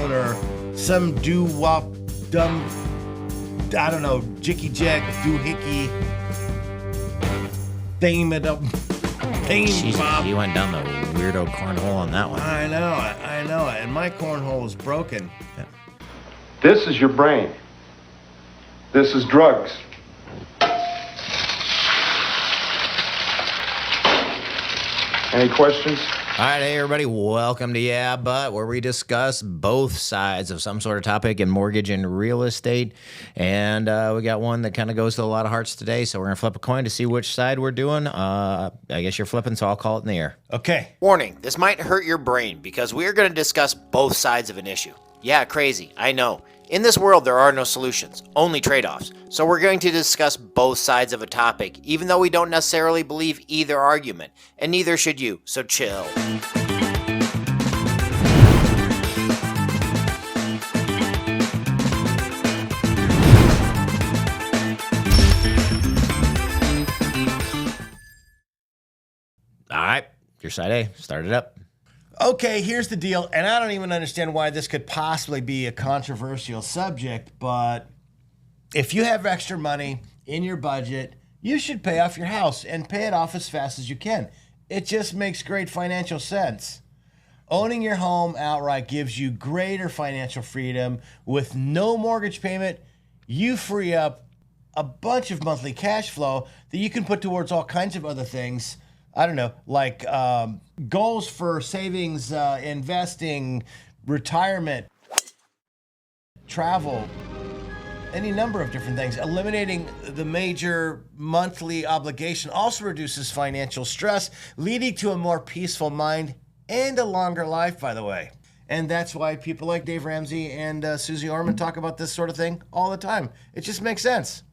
out or some doo-wop, dumb, I don't know, jicky-jack, doohickey, Jesus, you went down the weirdo cornhole on that one. I know it. And my cornhole is broken. Yeah. This is your brain. This is drugs. Any questions? All right, hey everybody, welcome to Yeah, But, where we discuss both sides of some sort of topic in mortgage and real estate. And we got one that kind of goes to a lot of hearts today, so we're going to flip a coin to see which side we're doing. I guess you're flipping, so I'll call it in the air. Okay. Warning, this might hurt your brain because we are going to discuss both sides of an issue. Yeah, crazy, I know. In this world, there are no solutions, only trade-offs. So we're going to discuss both sides of a topic, even though we don't necessarily believe either argument, and neither should you, so chill. All right, your side A, start it up. Okay, here's the deal, and I don't even understand why this could possibly be a controversial subject, but if you have extra money in your budget, you should pay off your house and pay it off as fast as you can. It just makes great financial sense. Owning your home outright gives you greater financial freedom. With no mortgage payment, you free up a bunch of monthly cash flow that you can put towards all kinds of other things. I don't know, like goals for savings, investing, retirement, travel, any number of different things. Eliminating the major monthly obligation also reduces financial stress, leading to a more peaceful mind and a longer life, by the way. And that's why people like Dave Ramsey and Susie Orman talk about this sort of thing all the time. It just makes sense.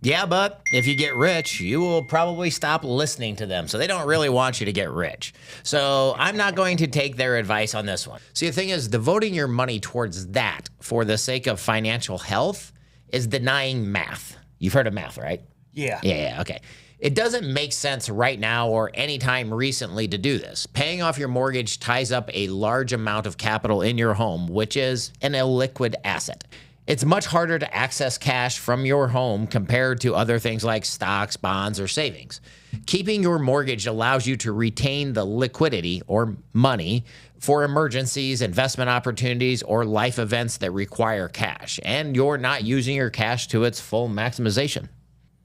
Yeah, but if you get rich, you will probably stop listening to them. So they don't really want you to get rich. So I'm not going to take their advice on this one. See, the thing is, devoting your money towards that for the sake of financial health is denying math. You've heard of math, right? Yeah. Yeah, okay. It doesn't make sense right now or anytime recently to do this. Paying off your mortgage ties up a large amount of capital in your home, which is an illiquid asset. It's much harder to access cash from your home compared to other things like stocks, bonds, or savings. Keeping your mortgage allows you to retain the liquidity or money for emergencies, investment opportunities, or life events that require cash, and you're not using your cash to its full maximization.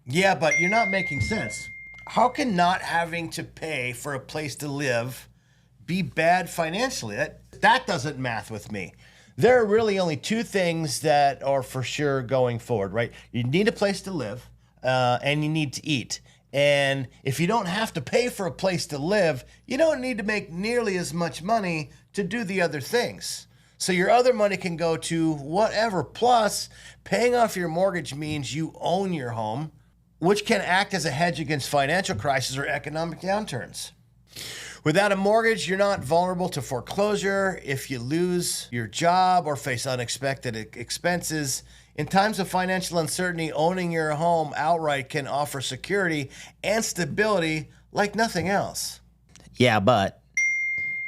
Yeah, but you're not making sense. How can not having to pay for a place to live be bad financially? That doesn't math with me. There are really only two things that are for sure going forward, right? You need a place to live, and you need to eat. And if you don't have to pay for a place to live, you don't need to make nearly as much money to do the other things. So your other money can go to whatever. Plus, paying off your mortgage means you own your home, which can act as a hedge against financial crises or economic downturns. Without a mortgage, you're not vulnerable to foreclosure if you lose your job or face unexpected expenses. In times of financial uncertainty, owning your home outright can offer security and stability like nothing else. Yeah, but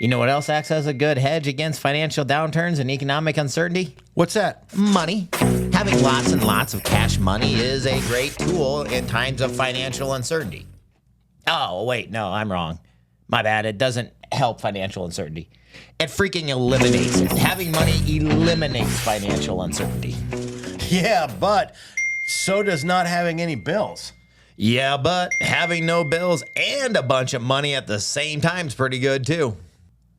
you know what else acts as a good hedge against financial downturns and economic uncertainty? What's that? Money. Having lots and lots of cash money is a great tool in times of financial uncertainty. Oh, wait, no, I'm wrong. My bad, it doesn't help financial uncertainty. It freaking eliminates it. Having money eliminates financial uncertainty. Yeah, but so does not having any bills. Yeah, but having no bills and a bunch of money at the same time is pretty good too.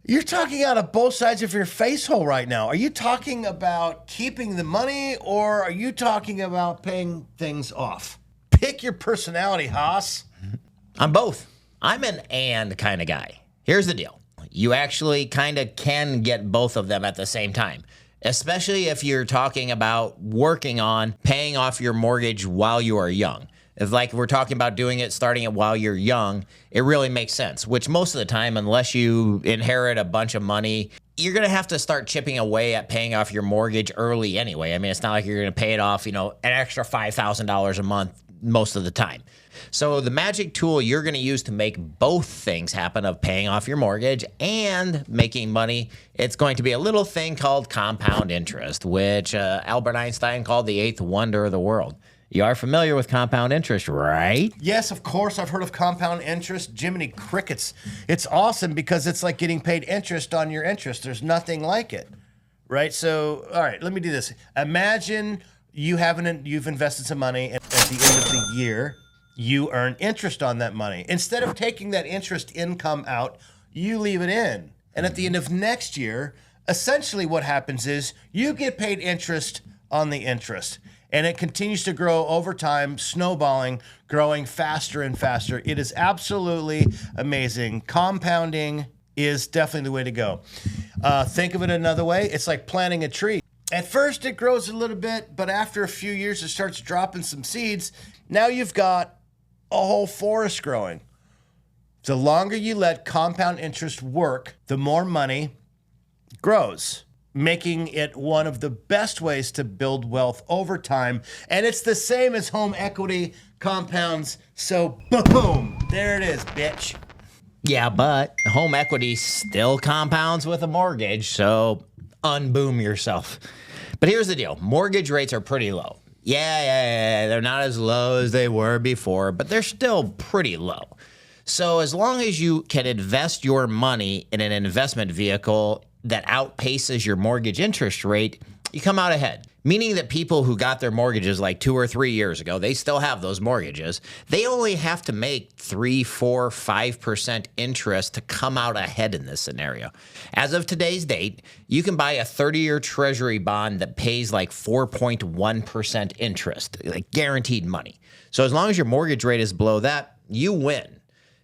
You're talking out of both sides of your face hole right now. Are you talking about keeping the money or are you talking about paying things off? Pick your personality, Haas. I'm both. I'm an and kind of guy. Here's the deal. You actually kind of can get both of them at the same time, especially if you're talking about working on paying off your mortgage while you are young. If like we're talking about doing it, starting it while you're young, it really makes sense, which most of the time, unless you inherit a bunch of money, you're going to have to start chipping away at paying off your mortgage early anyway. I mean, it's not like you're going to pay it off, an extra $5,000 a month most of the time. So the magic tool you're going to use to make both things happen of paying off your mortgage and making money, it's going to be a little thing called compound interest, which Albert Einstein called the eighth wonder of the world. You are familiar with compound interest, right? Yes, of course. I've heard of compound interest. Jiminy crickets. It's awesome because it's like getting paid interest on your interest. There's nothing like it, right? So, all right, let me do this. Imagine you've invested some money, and at the end of the year, you earn interest on that money. Instead of taking that interest income out, you leave it in. And at the end of next year, essentially what happens is you get paid interest on the interest. And it continues to grow over time, snowballing, growing faster and faster. It is absolutely amazing. Compounding is definitely the way to go. Think of it another way. It's like planting a tree. At first, it grows a little bit, but after a few years, it starts dropping some seeds. Now you've got a whole forest growing. The longer you let compound interest work, the more money grows, making it one of the best ways to build wealth over time. And it's the same as home equity compounds. So boom, there it is, bitch. Yeah, but home equity still compounds with a mortgage, so unboom yourself. But here's the deal. Mortgage rates are pretty low. Yeah, they're not as low as they were before, but they're still pretty low. So as long as you can invest your money in an investment vehicle that outpaces your mortgage interest rate, you come out ahead. Meaning that people who got their mortgages like 2 or 3 years ago, they still have those mortgages. They only have to make 3, 4, 5% interest to come out ahead in this scenario. As of today's date, you can buy a 30-year treasury bond that pays like 4.1% interest, like guaranteed money. So as long as your mortgage rate is below that, you win.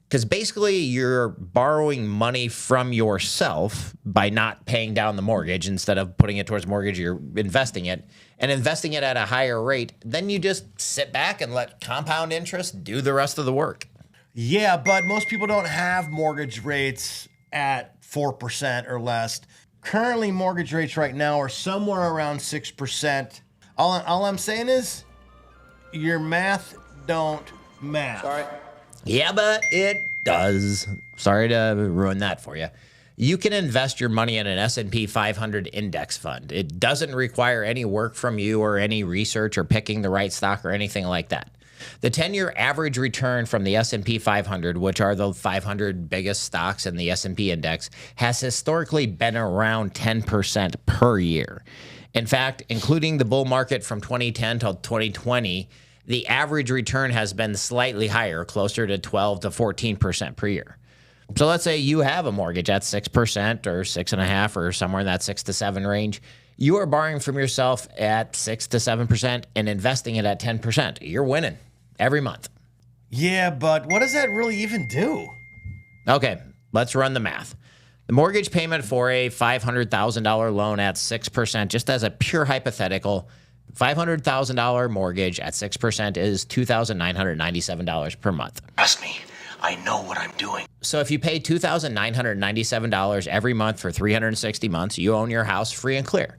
Because basically you're borrowing money from yourself by not paying down the mortgage. Instead of putting it towards mortgage, you're investing it. And investing it at a higher rate, then you just sit back and let compound interest do the rest of the work. Yeah, but most people don't have mortgage rates at 4% or less. Currently, mortgage rates right now are somewhere around 6%. All I'm saying is your math don't math. Sorry. Yeah, but it does. Sorry to ruin that for you. You can invest your money in an S&P 500 index fund. It doesn't require any work from you or any research or picking the right stock or anything like that. The 10-year average return from the S&P 500, which are the 500 biggest stocks in the S&P index, has historically been around 10% per year. In fact, including the bull market from 2010 till 2020, the average return has been slightly higher, closer to 12 to 14% per year. So let's say you have a mortgage at 6% or 6.5% or somewhere in that 6 to 7 range. You are borrowing from yourself at 6 to 7% and investing it at 10%. You're winning every month. Yeah, but what does that really even do? Okay, let's run the math. The mortgage payment for a $500,000 loan at 6%, just as a pure hypothetical, $500,000 mortgage at 6% is $2,997 per month. Trust me, I know what I'm doing. So if you pay $2,997 every month for 360 months, you own your house free and clear.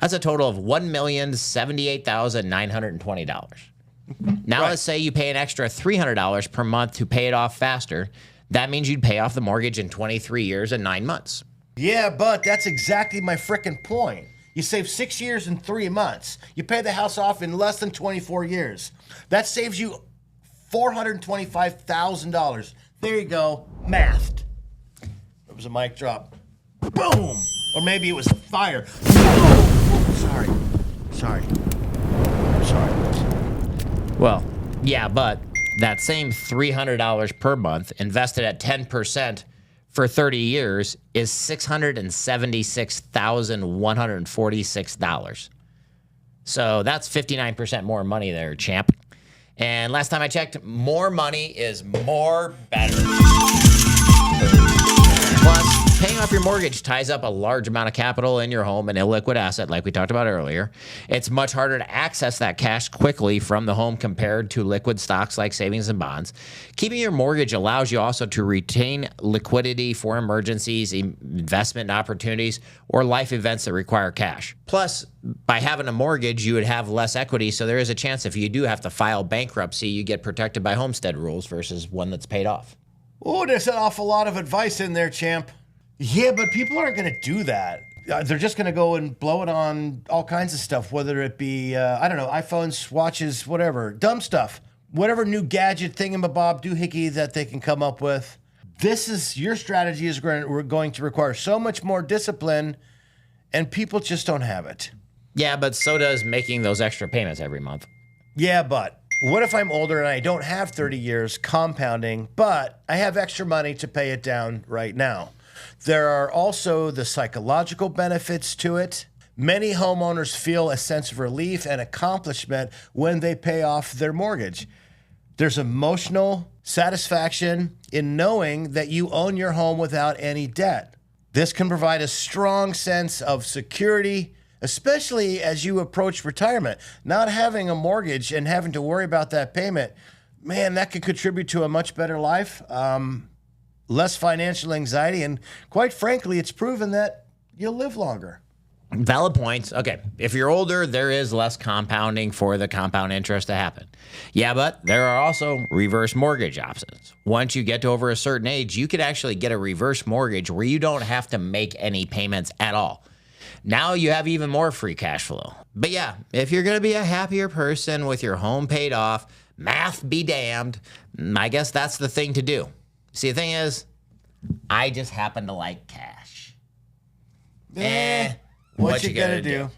That's a total of $1,078,920. Now Right. let's say you pay an extra $300 per month to pay it off faster. That means you'd pay off the mortgage in 23 years and 9 months. Yeah, but that's exactly my frickin' point. You save 6 years and 3 months. You pay the house off in less than 24 years. That saves you $425,000. There you go, mathed. It was a mic drop. Boom! Or maybe it was a fire. Boom! Sorry. I'm sorry. Well, yeah, but that same $300 per month invested at 10% for 30 years is $676,146. So that's 59% more money there, champ. And last time I checked, more money is more better. Plus, Paying off your mortgage ties up a large amount of capital in your home, an illiquid asset like we talked about earlier. It's much harder to access that cash quickly from the home compared to liquid stocks like savings and bonds. Keeping your mortgage allows you also to retain liquidity for emergencies, investment opportunities, or life events that require cash. Plus, by having a mortgage, you would have less equity, so there is a chance if you do have to file bankruptcy, you get protected by homestead rules versus one that's paid off. Oh, there's an awful lot of advice in there, champ. Yeah, but people aren't going to do that. They're just going to go and blow it on all kinds of stuff, whether it be, I don't know, iPhones, watches, whatever, dumb stuff, whatever new gadget thingamabob doohickey that they can come up with. Your strategy is going to require so much more discipline, and people just don't have it. Yeah, but so does making those extra payments every month. Yeah, but what if I'm older and I don't have 30 years compounding, but I have extra money to pay it down right now? There are also the psychological benefits to it. Many homeowners feel a sense of relief and accomplishment when they pay off their mortgage. There's emotional satisfaction in knowing that you own your home without any debt. This can provide a strong sense of security, especially as you approach retirement. Not having a mortgage and having to worry about that payment, man, that could contribute to a much better life. Less financial anxiety, and quite frankly, it's proven that you'll live longer. Valid points. Okay, if you're older, there is less compounding for the compound interest to happen. Yeah, but there are also reverse mortgage options. Once you get to over a certain age, you could actually get a reverse mortgage where you don't have to make any payments at all. Now you have even more free cash flow. But yeah, if you're going to be a happier person with your home paid off, math be damned, I guess that's the thing to do. See, the thing is, I just happen to like cash. What you gonna do?